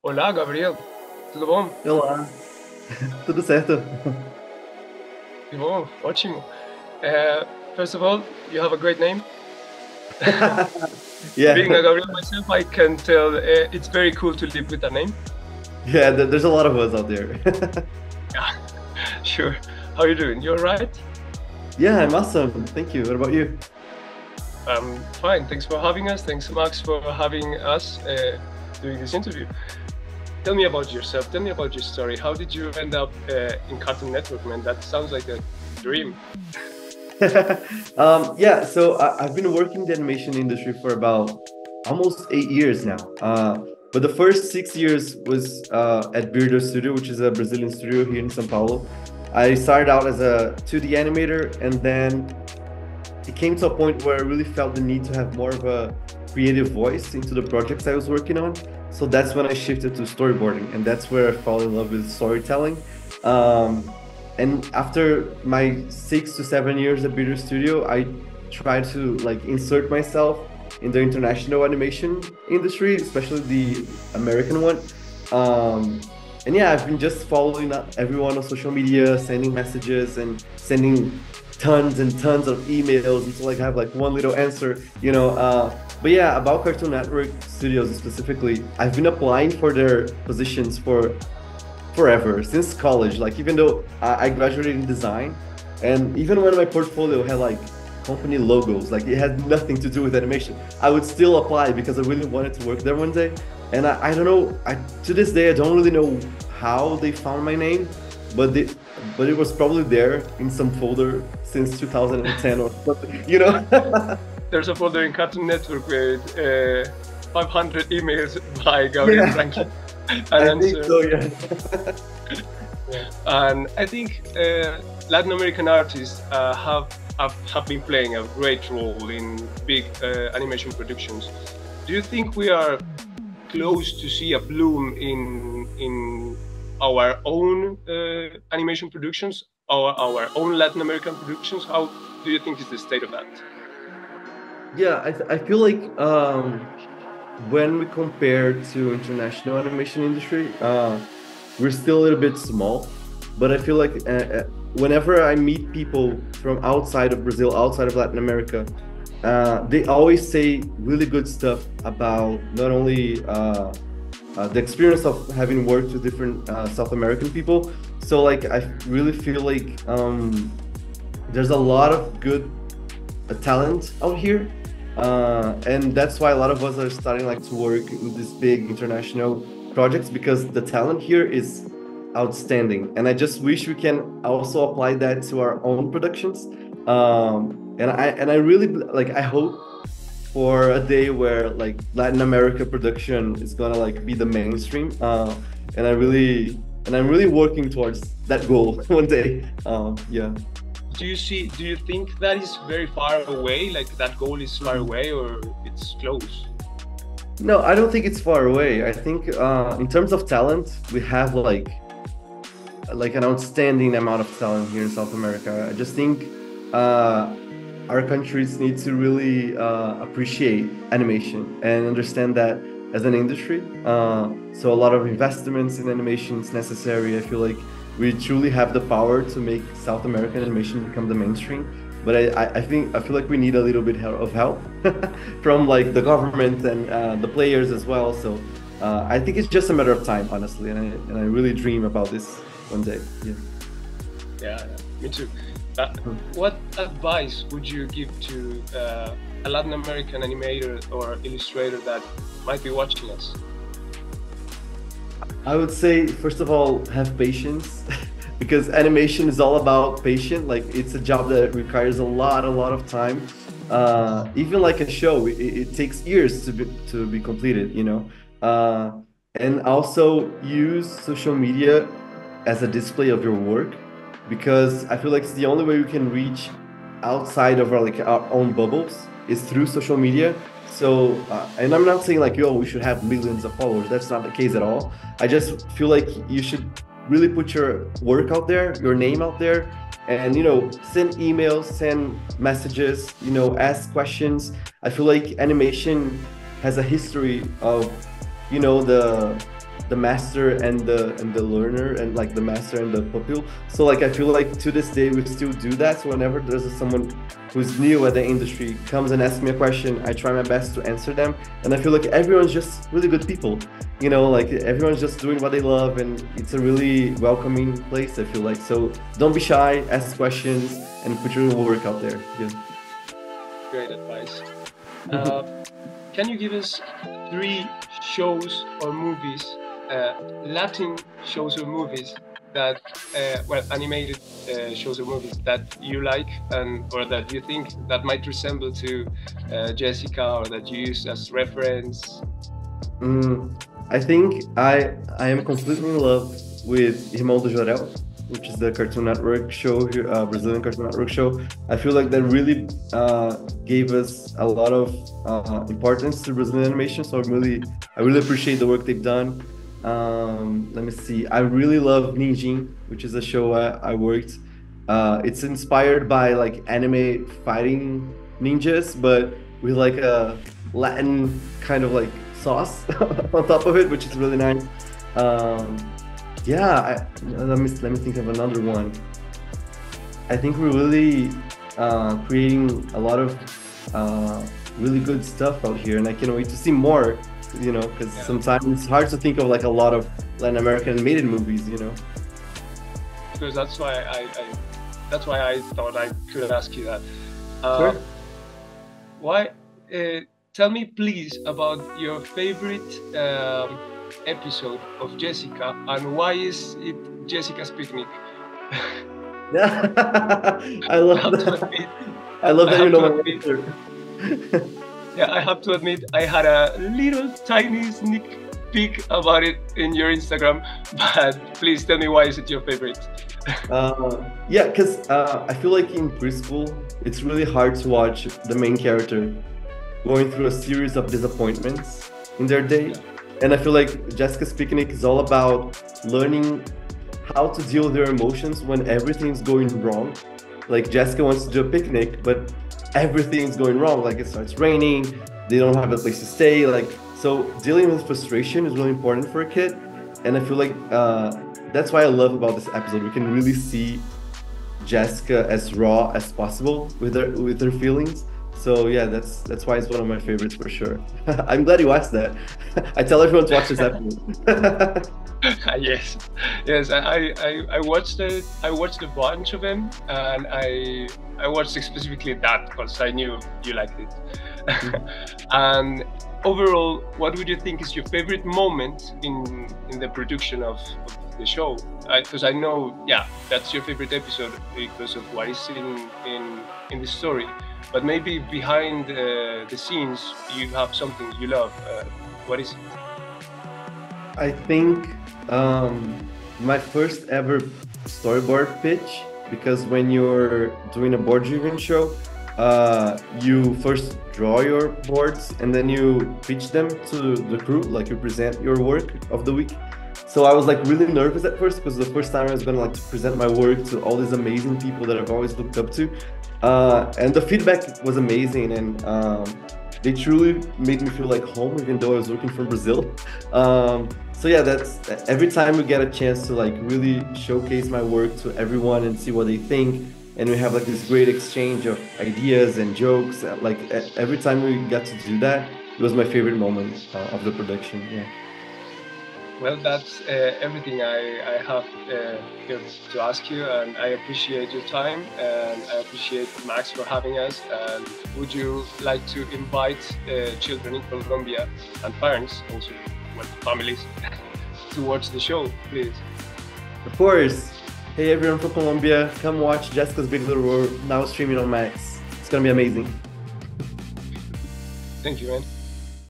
Olá, Gabriel. Tudo bom? Olá, tudo certo? Que bom, ótimo. Uh, First of all, you have a great name. Being a Yeah, Gabriel myself, I can tell it's very cool to live with that name. yeah, there's a lot of us out there. Yeah, sure. How are you doing? You all right? Yeah, I'm awesome. Thank you. What about you? I'm fine. Thanks for having us. Thanks, Max, for having us doing this interview. Tell me about yourself. Tell me about your story. How did you end up in Cartoon Network, man? That sounds like a dream. Yeah, so I've been working in the animation industry for about almost 8 years now. But the first 6 years was at Beardo Studio, which is a Brazilian studio here in São Paulo. I started out as a 2D animator, and then it came to a point where I really felt the need to have more of a creative voice into the projects I was working on. So that's when I shifted to storyboarding, and that's where I fell in love with storytelling. And after my 6 to 7 years at Beardo Studio, I tried to like insert myself in the international animation industry, especially the American one. And yeah, I've been just following up everyone on social media, sending messages and sending tons and tons of emails until I have like one little answer, you know. But yeah, about Cartoon Network Studios specifically, I've been applying for their positions for forever, since college. Like even though I graduated in design, and even when my portfolio had like company logos, like it had nothing to do with animation, I would still apply because I really wanted to work there one day. And I don't know, to this day I don't really know how they found my name, but it was probably there in some folder since 2010 or something, you know. There's a folder in Cartoon Network with 500 emails by Gabriel Yeah, Franklin. I And think answer. so, yeah. And I think Latin American artists have been playing a great role in big animation productions. Do you think we are close to see a bloom in our own animation productions, our own Latin American productions? How do you think is the state of that? Yeah, I feel like when we compare to international animation industry, we're still a little bit small. But I feel like whenever I meet people from outside of Brazil, outside of Latin America, they always say really good stuff about not only the experience of having worked with different South American people. So like I really feel like there's a lot of good talent out here, and that's why a lot of us are starting like to work in these big international projects, because the talent here is outstanding, and I just wish we can also apply that to our own productions. And I really like, I hope for a day where like Latin America production is gonna like be the mainstream, and I'm really working towards that goal one day. Yeah. Do you think that is very far away, like that goal is far away, or it's close? No, I don't think it's far away. I think in terms of talent, we have like an outstanding amount of talent here in South America. I just think our countries need to really appreciate animation and understand that as an industry. So a lot of investments in animation is necessary. I feel like we truly have the power to make South American animation become the mainstream. But I feel like we need a little bit of help from like the government and the players as well. So I think it's just a matter of time, honestly, and I really dream about this one day. Yeah. Yeah, me too. What advice would you give to a Latin American animator or illustrator that might be watching us? I would say, first of all, have patience, because animation is all about patience. Like it's a job that requires a lot of time. Even like a show, it takes years to be completed, you know. And also use social media as a display of your work, because I feel like it's the only way we can reach outside of our own bubbles is through social media. So, and I'm not saying like, yo, we should have millions of followers. That's not the case at all. I just feel like you should really put your work out there, your name out there, and, you know, send emails, send messages, you know, ask questions. I feel like animation has a history of, you know, the master and the learner, and like the master and the pupil. So like I feel like to this day we still do that. So whenever there's someone who's new at the industry comes and asks me a question, I try my best to answer them. And I feel like everyone's just really good people, you know, like everyone's just doing what they love, and it's a really welcoming place, I feel like. So don't be shy, ask questions, and put your work out there. Yeah. Great advice. Can you give us 3 shows or movies, Latin shows or movies that, well, animated shows or movies that you like, and or that you think that might resemble to Jessica, or that you use as reference? I think I am completely in love with Irmão do Jorel, which is the Cartoon Network show, Brazilian Cartoon Network show. I feel like that really gave us a lot of importance to Brazilian animation. So I really appreciate the work they've done. Let me see. I really love Ninjin, which is a show I worked. It's inspired by like anime fighting ninjas, but with like a Latin kind of like sauce on top of it, which is really nice. Yeah, let me think of another one. I think we're really creating a lot of really good stuff out here, and I can't wait to see more, you know, because sometimes it's hard to think of like a lot of Latin American animated movies, you know. Because that's why I thought I could ask you that. Sure. Why? Tell me please about your favorite episode of Jessica, and why is it Jessica's Picnic? I love that. I love that you know my answer. Yeah, I have to admit, I had a little tiny sneak peek about it in your Instagram, but please tell me, why is it your favorite? Yeah, because I feel like in preschool, it's really hard to watch the main character going through a series of disappointments in their day. And I feel like Jessica's Picnic is all about learning how to deal with their emotions when everything's going wrong. Like Jessica wants to do a picnic, but everything's going wrong. Like it starts raining, they don't have a place to stay. Like, so dealing with frustration is really important for a kid. And I feel like that's why I love about this episode. We can really see Jessica as raw as possible with her feelings. So yeah, that's why it's one of my favorites for sure. I'm glad you asked that. I tell everyone to watch this episode. Yes. I watched it. I watched a bunch of them, and I watched specifically that because I knew you liked it. And overall, what would you think is your favorite moment in the production of the show? Because I know, yeah, that's your favorite episode because of what is in the story. But maybe behind the scenes, you have something you love. What is it? I think my first ever storyboard pitch, because when you're doing a board-driven show, you first draw your boards and then you pitch them to the crew, like you present your work of the week. So I was like really nervous at first because the first time I was gonna like to present my work to all these amazing people that I've always looked up to. And the feedback was amazing, and they truly made me feel like home, even though I was working from Brazil. So yeah, that's every time we get a chance to like really showcase my work to everyone and see what they think, and we have like this great exchange of ideas and jokes. Like every time we got to do that, it was my favorite moment of the production. Yeah. Well, that's everything I have here to ask you, and I appreciate your time, and I appreciate Max for having us. And would you like to invite children in Colombia and parents, also families, to watch the show, please? Of course. Hey everyone from Colombia, come watch Jessica's Big Little World, now streaming on Max. It's gonna be amazing. Thank you, man.